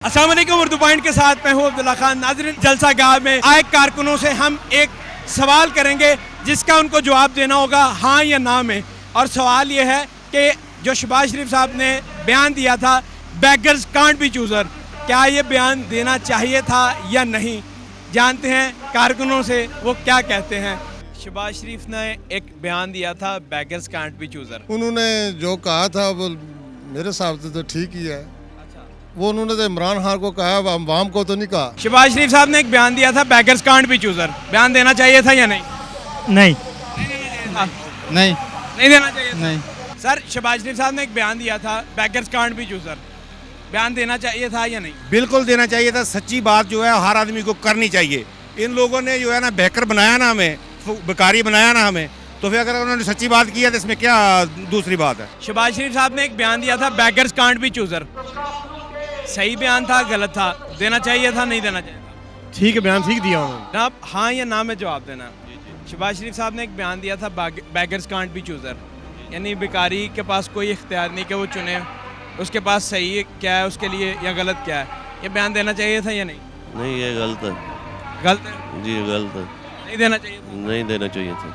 अस्सलाम वालेकुम। उर्दू पॉइंट के साथ मैं हूँ अब्दुल्ला खान। नाज़रीन, जलसा गाह में आए कारकुनों से हम एक सवाल करेंगे जिसका उनको जवाब देना होगा हाँ या ना में। और सवाल ये है कि जो शहबाज शरीफ साहब ने बयान दिया था बेगर्स कांट बी चूज़र, क्या ये बयान देना चाहिए था या नहीं। जानते हैं कारकुनों से वो क्या कहते हैं। शहबाज शरीफ ने एक बयान दिया था बेगर्स कांट बी चूज़र। उन्होंने जो कहा था वो मेरे हिसाब से तो ठीक ही है। वो उन्होंने तो इमरान खान को कहा, अवाम को तो नहीं कहा। शहबाज शरीफ साहब ने एक बयान दिया था बेगर्स कांट बी चूज़र, बयान देना चाहिए था या नहीं। नहीं नहीं देना चाहिए था। नहीं सर, शहबाज शरीफ साहब ने एक बयान दिया था बेगर्स कांट बी चूज़र, बयान देना चाहिए था या नहीं। बिल्कुल देना चाहिए था। सच्ची बात जो है हर आदमी को करनी चाहिए। इन लोगों ने जो है ना बेकर बनाया ना हमें, बेकारी बनाया ना हमें, तो फिर अगर उन्होंने सच्ची बात की है तो इसमें क्या दूसरी बात है। शहबाज शरीफ साहब ने एक बयान दिया था बेगर्स कांट बी चूज़र, सही बयान था गलत था, देना चाहिए था नहीं देना चाहिए था। ठीक है, बयान ठीक दिया उन्होंने। जनाब, हाँ या ना में जवाब देना। शहबाज शरीफ साहब ने एक बयान दिया था बेगर्स कांट बी चूज़र, यानी बेकारी के पास कोई इख्तियार नहीं कि वो चुने उसके पास सही क्या है उसके लिए या गलत क्या है। ये बयान देना चाहिए था या नहीं। नहीं, ये गलत है। गलत है, जी गलत है। नहीं देना चाहिए था। नहीं देना चाहिए था।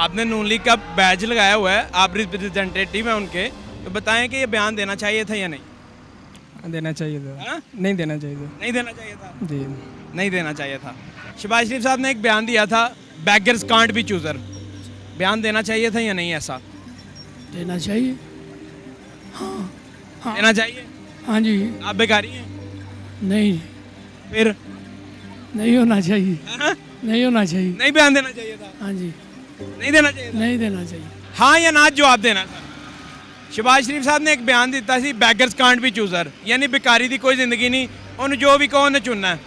आपने नून लीग का बैज लगाया हुआ है, आप रिप्रेजेंटेटिव हैं उनके, तो बताएं कि ये बयान देना चाहिए था या नहीं। देना चाहिए था। हाँ? नहीं देना चाहिए था। नहीं देना चाहिए था। जी नहीं देना चाहिए था। शहबाज शरीफ साहब ने एक बयान दिया था बेगर्स कांट बी चूज़र, बयान देना चाहिए था या नहीं। ऐसा देना चाहिए। देना चाहिए। हाँ जी। आप बेकारी हैं नहीं, फिर। नहीं होना चाहिए। हाँ? नहीं होना चाहिए। नहीं बयान देना चाहिए था। हाँ जी, नहीं देना चाहिए था। नहीं देना चाहिए। हाँ या ना जवाब देना था। शहबाज शरीफ साहब ने एक बयान दिता सी बेगर्स कांट बी चूज़र, यानी बेकारी दी कोई जिंदगी नहीं, उन्हें जो भी कहो उन्हें चुनना है।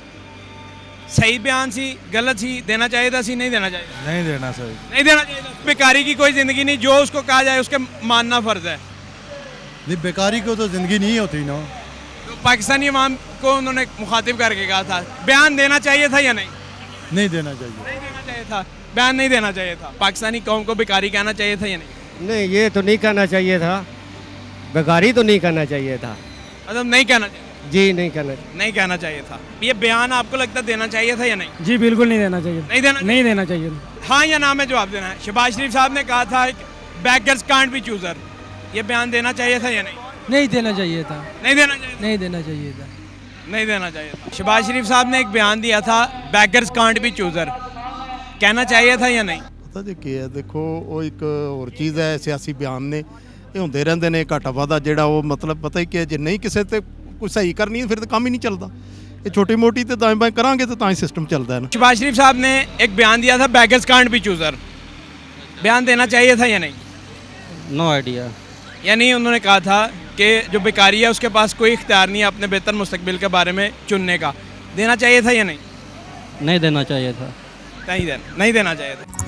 सही बयान सी गलत सी, देना चाहिए था सी नहीं देना चाहिए था। नहीं देना चाहिए। नहीं देना चाहिए था। बेकारी की कोई जिंदगी नहीं, जो उसको कहा जाए उसके मानना फर्ज है। नहीं, बेकारी को तो जिंदगी नहीं होती ना। तो पाकिस्तानी अवाम को उन्होंने मुखातिब करके कहा था बयान देना चाहिए था या नहीं। नहीं देना चाहिए। नहीं देना चाहिए था, बयान नहीं देना चाहिए था। पाकिस्तानी कौम को बेकारी कहना चाहिए था या नहीं। नहीं, ये तो नहीं करना चाहिए था। बेकारी तो नहीं करना चाहिए था। मतलब नहीं कहना चाहिए। जी नहीं करना चाहिए। नहीं कहना चाहिए था। ये बयान आपको लगता देना चाहिए था या नहीं। जी बिल्कुल नहीं देना चाहिए। नहीं देना। नहीं देना चाहिए। हाँ या ना में जवाब देना है। शहबाज शरीफ साहब ने कहा था बेगर्स कांट बी चूज़र, ये बयान देना चाहिए था या नहीं। नहीं देना चाहिए था। नहीं देना चाहिए था। नहीं देना चाहिए था। नहीं देना चाहिए था। शहबाज शरीफ साहब ने एक बयान दिया था बेगर्स कांट बी चूज़र, कहना चाहिए था या नहीं। ਪਤਾ ਜੀ ਕੀ ਹੈ, ਦੇਖੋ ਉਹ ਇੱਕ ਹੋਰ ਚੀਜ਼ ਹੈ। ਸਿਆਸੀ ਬਿਆਨ ਨੇ ਇਹ ਹੁੰਦੇ ਰਹਿੰਦੇ ਨੇ, ਘਾਟਾ ਵਾਧਾ ਜਿਹੜਾ ਉਹ ਮਤਲਬ ਪਤਾ ਹੀ ਕਿ ਜੇ ਨਹੀਂ ਕਿਸੇ ਤੇ ਕੋਈ ਸਹੀ ਕਰਨੀ ਫਿਰ ਤਾਂ ਕੰਮ ਹੀ ਨਹੀਂ ਚੱਲਦਾ। ਇਹ ਛੋਟੀ ਮੋਟੀ ਤੇ ਦਾएं बाएं ਕਰਾਂਗੇ ਤਾਂ ਤਾਂ ਹੀ ਸਿਸਟਮ ਚੱਲਦਾ ਹੈ ਨਾ। शहबाज शरीफ साहब ने एक बयान दिया था बेगर्स कांट बी चूज़र, बयान देना चाहिए था या नहीं। No idea. यानी उन्होंने कहा था कि जो बेकारी है उसके पास कोई इख्तियार नहीं है अपने बेहतर मुस्तकबिल के बारे में चुनने का, देना चाहिए था या नहीं। नहीं देना चाहिए था। नहीं देना चाहिए था।